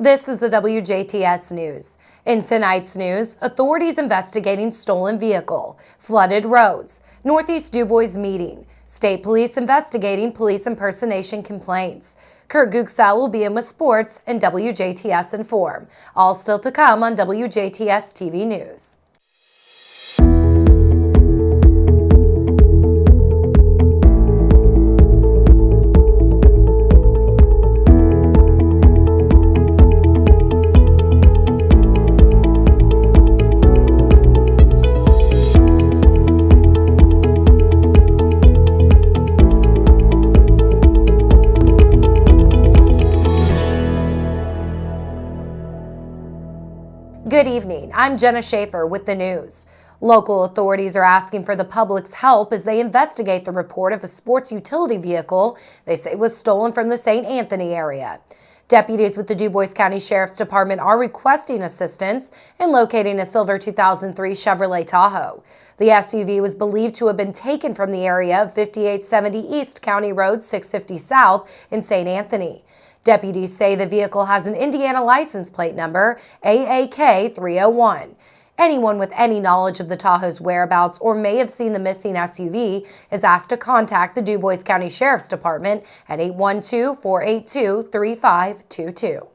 This is the WJTS News. In tonight's news, authorities investigating stolen vehicle, flooded roads, Northeast DuBois meeting, state police investigating police impersonation complaints. Kurt Guxell will be in with sports and WJTS Inform. All still to come on WJTS TV News. Good evening, I'm Jenna Schaffer with the news. Local authorities are asking for the public's help as they investigate the report of a sports utility vehicle they say was stolen from the St. Anthony area. Deputies with the DuBois County Sheriff's Department are requesting assistance in locating a silver 2003 Chevrolet Tahoe. The SUV was believed to have been taken from the area of 5870 East County Road 650 South in St. Anthony. Deputies say the vehicle has an Indiana license plate number AAK 301. Anyone with any knowledge of the Tahoe's whereabouts or may have seen the missing SUV is asked to contact the DuBois County Sheriff's Department at 812-482-3522.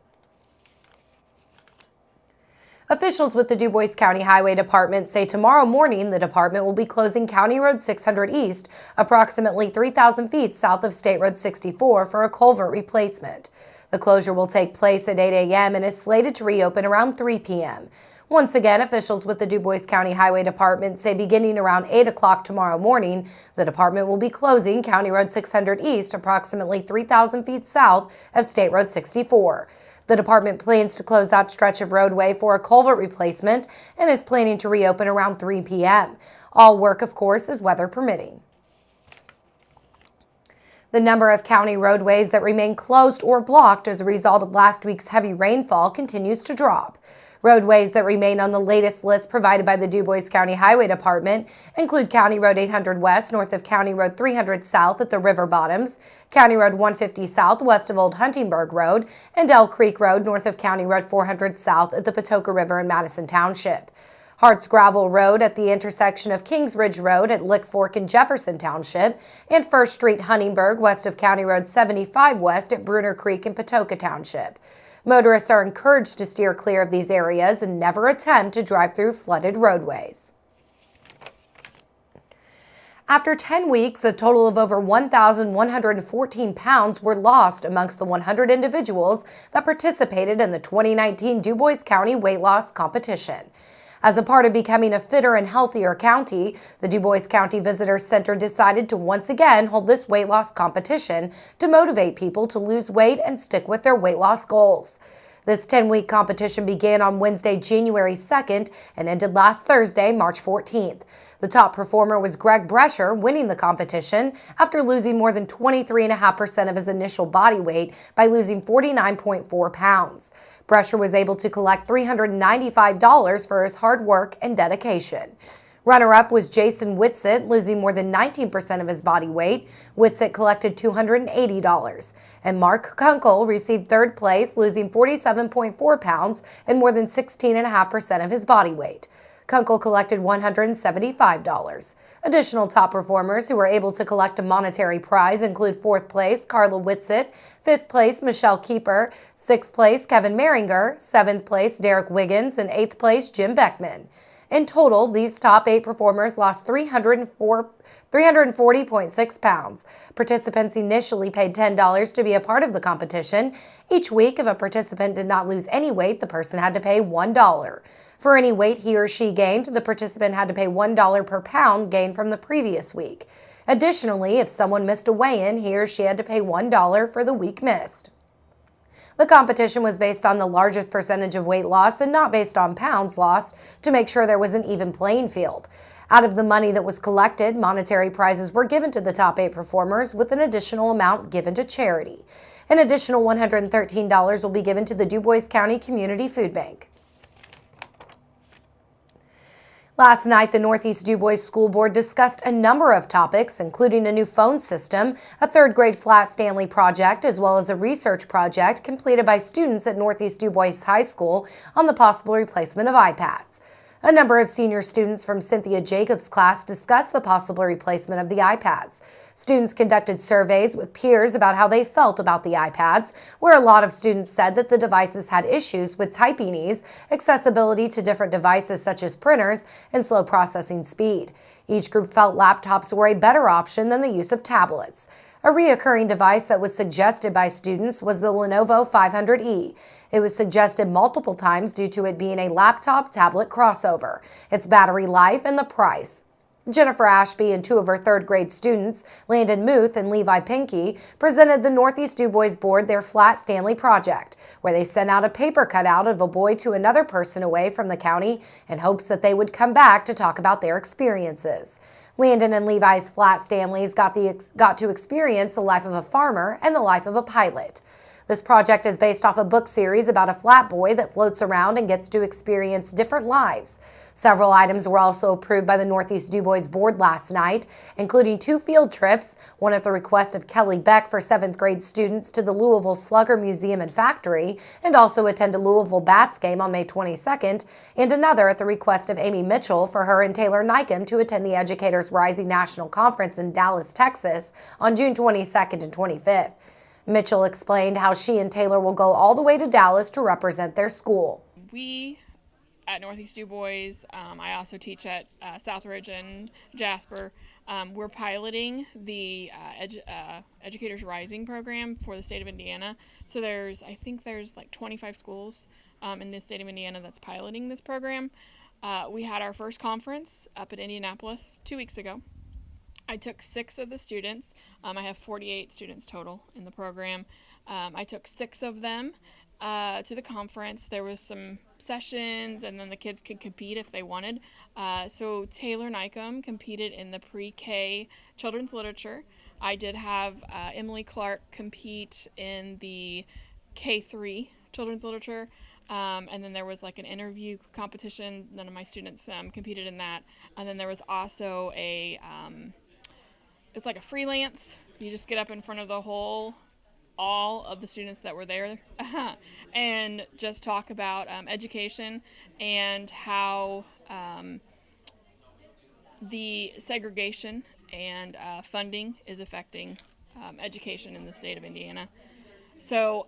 Officials with the DuBois County Highway Department say tomorrow morning the department will be closing County Road 600 East, approximately 3,000 feet south of State Road 64, for a culvert replacement. The closure will take place at 8 a.m. and is slated to reopen around 3 p.m. Once again, officials with the DuBois County Highway Department say beginning around 8 o'clock tomorrow morning, the department will be closing County Road 600 East, approximately 3,000 feet south of State Road 64. The department plans to close that stretch of roadway for a culvert replacement and is planning to reopen around 3 p.m. All work, of course, is weather permitting. The number of county roadways that remain closed or blocked as a result of last week's heavy rainfall continues to drop. Roadways that remain on the latest list provided by the DuBois County Highway Department include County Road 800 West north of County Road 300 South at the river bottoms, County Road 150 South west of Old Huntingburg Road, and Elk Creek Road north of County Road 400 South at the Patoka River in Madison Township. Harts Gravel Road at the intersection of Kings Ridge Road at Lick Fork in Jefferson Township, and First Street Huntingburg west of County Road 75 West at Bruner Creek in Patoka Township. Motorists are encouraged to steer clear of these areas and never attempt to drive through flooded roadways. After 10 weeks, a total of over 1,114 pounds were lost amongst the 100 individuals that participated in the 2019 DuBois County Weight Loss Competition. As a part of becoming a fitter and healthier county, the DuBois County Visitor Center decided to once again hold this weight loss competition to motivate people to lose weight and stick with their weight loss goals. This 10-week competition began on Wednesday, January 2nd and ended last Thursday, March 14th. The top performer was Greg Brescher, winning the competition after losing more than 23.5% of his initial body weight by losing 49.4 pounds. Brescher was able to collect $395 for his hard work and dedication. Runner-up was Jason Whitsitt, losing more than 19% of his body weight. Whitsitt collected $280. And Mark Kunkel received third place, losing 47.4 pounds and more than 16.5% of his body weight. Kunkel collected $175. Additional top performers who were able to collect a monetary prize include 4th place Carla Whitsitt, 5th place Michelle Keeper, 6th place Kevin Maringer, 7th place Derek Wiggins, and 8th place Jim Beckman. In total, these top 8 performers lost 340.6 pounds. Participants initially paid $10 to be a part of the competition. Each week, if a participant did not lose any weight, the person had to pay $1. For any weight he or she gained, the participant had to pay $1 per pound gained from the previous week. Additionally, if someone missed a weigh-in, he or she had to pay $1 for the week missed. The competition was based on the largest percentage of weight loss and not based on pounds lost to make sure there was an even playing field. Out of the money that was collected, monetary prizes were given to the top 8 performers with an additional amount given to charity. An additional $113 will be given to the DuBois County Community Food Bank. Last night, the Northeast DuBois School Board discussed a number of topics, including a new phone system, a third-grade Flat Stanley project, as well as a research project completed by students at Northeast DuBois High School on the possible replacement of iPads. A number of senior students from Cynthia Jacobs' class discussed the possible replacement of the iPads. Students conducted surveys with peers about how they felt about the iPads, where a lot of students said that the devices had issues with typing ease, accessibility to different devices such as printers, and slow processing speed. Each group felt laptops were a better option than the use of tablets. A reoccurring device that was suggested by students was the Lenovo 500E. It was suggested multiple times due to it being a laptop-tablet crossover, its battery life, and the price. Jennifer Ashby and two of her third-grade students, Landon Muth and Levi Pinky, presented the Northeast DuBois Board their Flat Stanley project, where they sent out a paper cutout of a boy to another person away from the county in hopes that they would come back to talk about their experiences. Landon and Levi's Flat Stanleys got to experience the life of a farmer and the life of a pilot. This project is based off a book series about a flat boy that floats around and gets to experience different lives. Several items were also approved by the Northeast DuBois Board last night, including 2 field trips, one at the request of Kelly Beck for 7th grade students to the Louisville Slugger Museum and Factory, and also attend a Louisville Bats game on May 22nd, and another at the request of Amy Mitchell for her and Taylor Nycom to attend the Educators Rising National Conference in Dallas, Texas on June 22nd and 25th. Mitchell explained how she and Taylor will go all the way to Dallas to represent their school. We at Northeast DuBois, I also teach at Southridge and Jasper. We're piloting the Educators Rising program for the state of Indiana. So I think there's like 25 schools in the state of Indiana that's piloting this program. We had our first conference up at Indianapolis 2 weeks ago. I took 6 of the students. I have 48 students total in the program. I took 6 of them to the conference. There was some sessions, and then the kids could compete if they wanted. So Taylor Nycom competed in the pre-K children's literature. I did have Emily Clark compete in the K-3 children's literature. And then there was like an interview competition. None of my students competed in that. And then there was also it's like a freelance. You just get up in front of all of the students that were there and just talk about education and how the segregation and funding is affecting education in the state of Indiana. So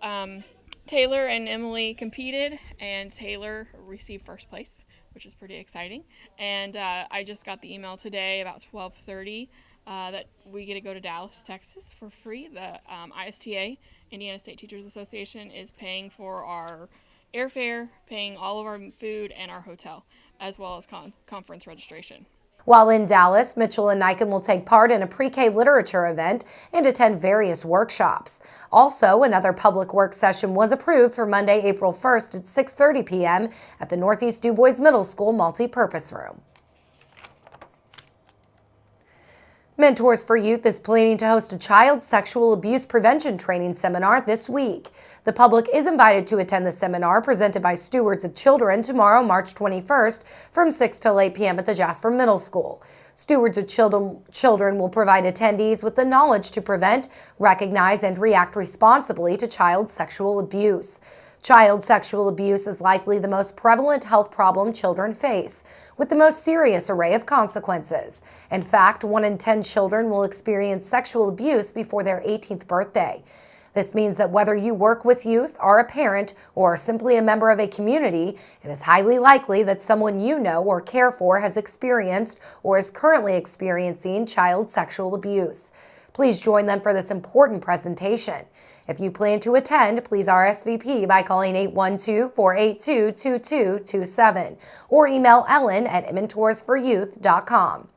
Taylor and Emily competed, and Taylor received first place, which is pretty exciting. And I just got the email today about 12:30 that we get to go to Dallas, Texas for free. The ISTA, Indiana State Teachers Association, is paying for our airfare, paying all of our food and our hotel, as well as conference registration. While in Dallas, Mitchell and Nycom will take part in a pre-K literature event and attend various workshops. Also, another public work session was approved for Monday, April 1st at 6:30 p.m. at the Northeast DuBois Middle School Multi-Purpose Room. Mentors for Youth is planning to host a child sexual abuse prevention training seminar this week. The public is invited to attend the seminar presented by Stewards of Children tomorrow, March 21st from 6 till 8 p.m. at the Jasper Middle School. Stewards of Children will provide attendees with the knowledge to prevent, recognize, and react responsibly to child sexual abuse. Child sexual abuse is likely the most prevalent health problem children face, with the most serious array of consequences. In fact, 1 in 10 children will experience sexual abuse before their 18th birthday. This means that whether you work with youth, are a parent, or are simply a member of a community, it is highly likely that someone you know or care for has experienced or is currently experiencing child sexual abuse. Please join them for this important presentation. If you plan to attend, please RSVP by calling 812-482-2227 or email ellen@mentorsforyouth.com.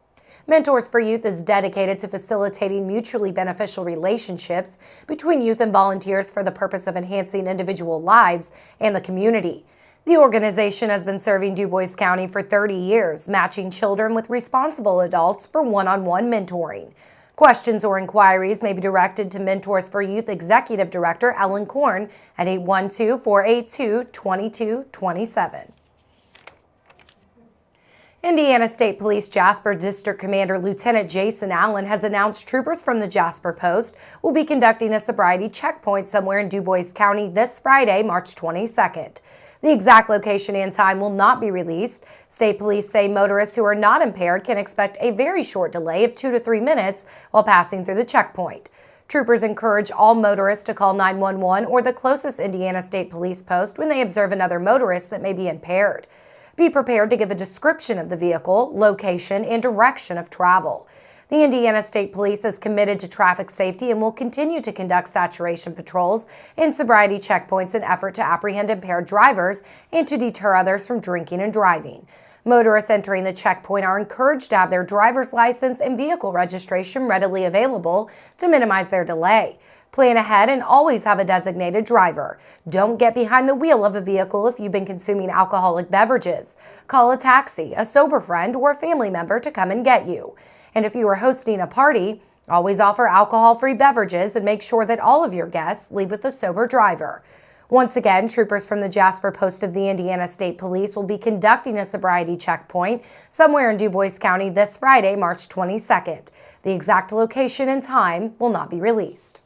Mentors for Youth is dedicated to facilitating mutually beneficial relationships between youth and volunteers for the purpose of enhancing individual lives and the community. The organization has been serving DuBois County for 30 years, matching children with responsible adults for one-on-one mentoring. Questions or inquiries may be directed to Mentors for Youth Executive Director Ellen Korn at 812-482-2227. Indiana State Police Jasper District Commander Lieutenant Jason Allen has announced troopers from the Jasper Post will be conducting a sobriety checkpoint somewhere in DuBois County this Friday, March 22nd. The exact location and time will not be released. State police say motorists who are not impaired can expect a very short delay of 2 to 3 minutes while passing through the checkpoint. Troopers encourage all motorists to call 911 or the closest Indiana State Police post when they observe another motorist that may be impaired. Be prepared to give a description of the vehicle, location, and direction of travel. The Indiana State Police is committed to traffic safety and will continue to conduct saturation patrols and sobriety checkpoints in an effort to apprehend impaired drivers and to deter others from drinking and driving. Motorists entering the checkpoint are encouraged to have their driver's license and vehicle registration readily available to minimize their delay. Plan ahead and always have a designated driver. Don't get behind the wheel of a vehicle if you've been consuming alcoholic beverages. Call a taxi, a sober friend, or a family member to come and get you. And if you are hosting a party, always offer alcohol-free beverages and make sure that all of your guests leave with a sober driver. Once again, troopers from the Jasper Post of the Indiana State Police will be conducting a sobriety checkpoint somewhere in DuBois County this Friday, March 22nd. The exact location and time will not be released.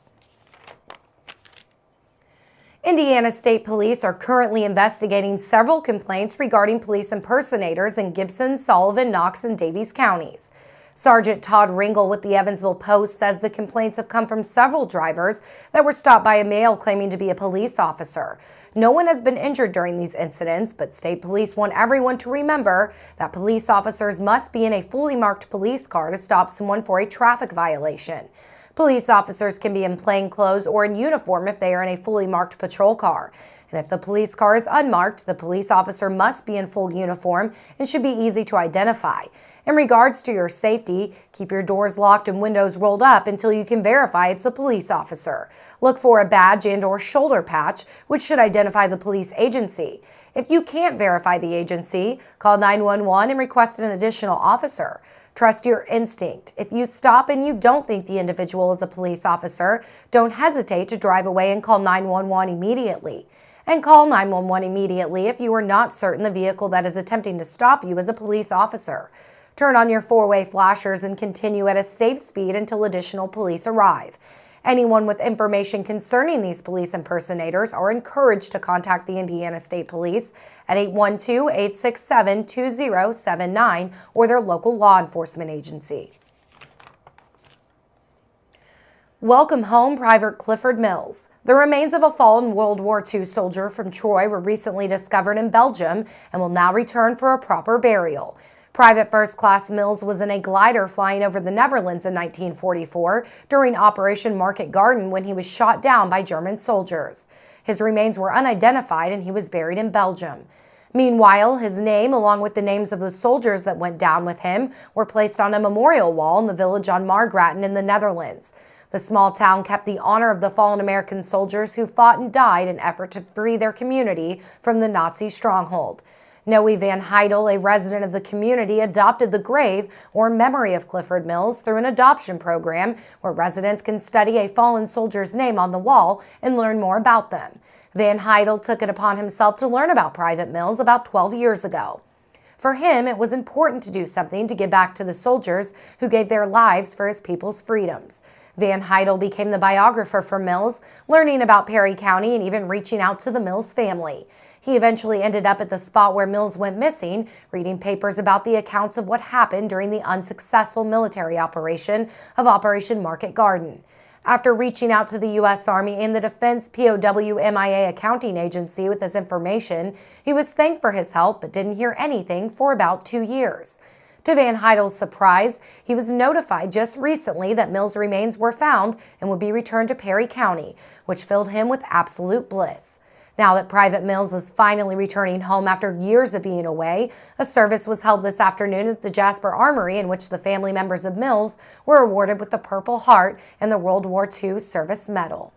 Indiana State Police are currently investigating several complaints regarding police impersonators in Gibson, Sullivan, Knox, and Daviess counties. Sergeant Todd Ringel with the Evansville Post says the complaints have come from several drivers that were stopped by a male claiming to be a police officer. No one has been injured during these incidents, but state police want everyone to remember that police officers must be in a fully marked police car to stop someone for a traffic violation. Police officers can be in plain clothes or in uniform if they are in a fully marked patrol car. And if the police car is unmarked, the police officer must be in full uniform and should be easy to identify. In regards to your safety, keep your doors locked and windows rolled up until you can verify it's a police officer. Look for a badge and/or shoulder patch, which should identify the police agency. If you can't verify the agency, call 911 and request an additional officer. Trust your instinct. If you stop and you don't think the individual is a police officer, don't hesitate to drive away and call 911 immediately. And call 911 immediately if you are not certain the vehicle that is attempting to stop you is a police officer. Turn on your four-way flashers and continue at a safe speed until additional police arrive. Anyone with information concerning these police impersonators are encouraged to contact the Indiana State Police at 812-867-2079 or their local law enforcement agency. Welcome home, Private Clifford Mills. The remains of a fallen World War II soldier from Troy were recently discovered in Belgium and will now return for a proper burial. Private First Class Mills was in a glider flying over the Netherlands in 1944 during Operation Market Garden when he was shot down by German soldiers. His remains were unidentified and he was buried in Belgium. Meanwhile, his name, along with the names of the soldiers that went down with him, were placed on a memorial wall in the village on Margraten in the Netherlands. The small town kept the honor of the fallen American soldiers who fought and died in an effort to free their community from the Nazi stronghold. Noe Van Heidel, a resident of the community, adopted the grave or memory of Clifford Mills through an adoption program where residents can study a fallen soldier's name on the wall and learn more about them. Van Heidel took it upon himself to learn about Private Mills about 12 years ago. For him, it was important to do something to give back to the soldiers who gave their lives for his people's freedoms. Van Heidel became the biographer for Mills, learning about Perry County and even reaching out to the Mills family. He eventually ended up at the spot where Mills went missing, reading papers about the accounts of what happened during the unsuccessful military operation of Operation Market Garden. After reaching out to the U.S. Army and the Defense POW MIA accounting agency with this information, he was thanked for his help but didn't hear anything for about 2 years. To Van Heidel's surprise, he was notified just recently that Mills' remains were found and would be returned to Perry County, which filled him with absolute bliss. Now that Private Mills is finally returning home after years of being away, a service was held this afternoon at the Jasper Armory in which the family members of Mills were awarded with the Purple Heart and the World War II Service Medal.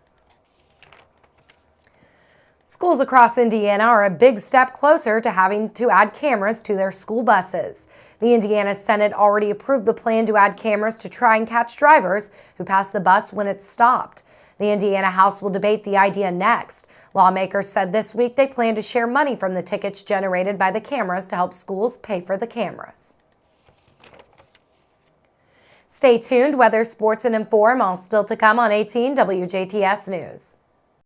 Schools across Indiana are a big step closer to having to add cameras to their school buses. The Indiana Senate already approved the plan to add cameras to try and catch drivers who pass the bus when it's stopped. The Indiana House will debate the idea next. Lawmakers said this week they plan to share money from the tickets generated by the cameras to help schools pay for the cameras. Stay tuned. Weather, sports, and inform all still to come on 18 WJTS News.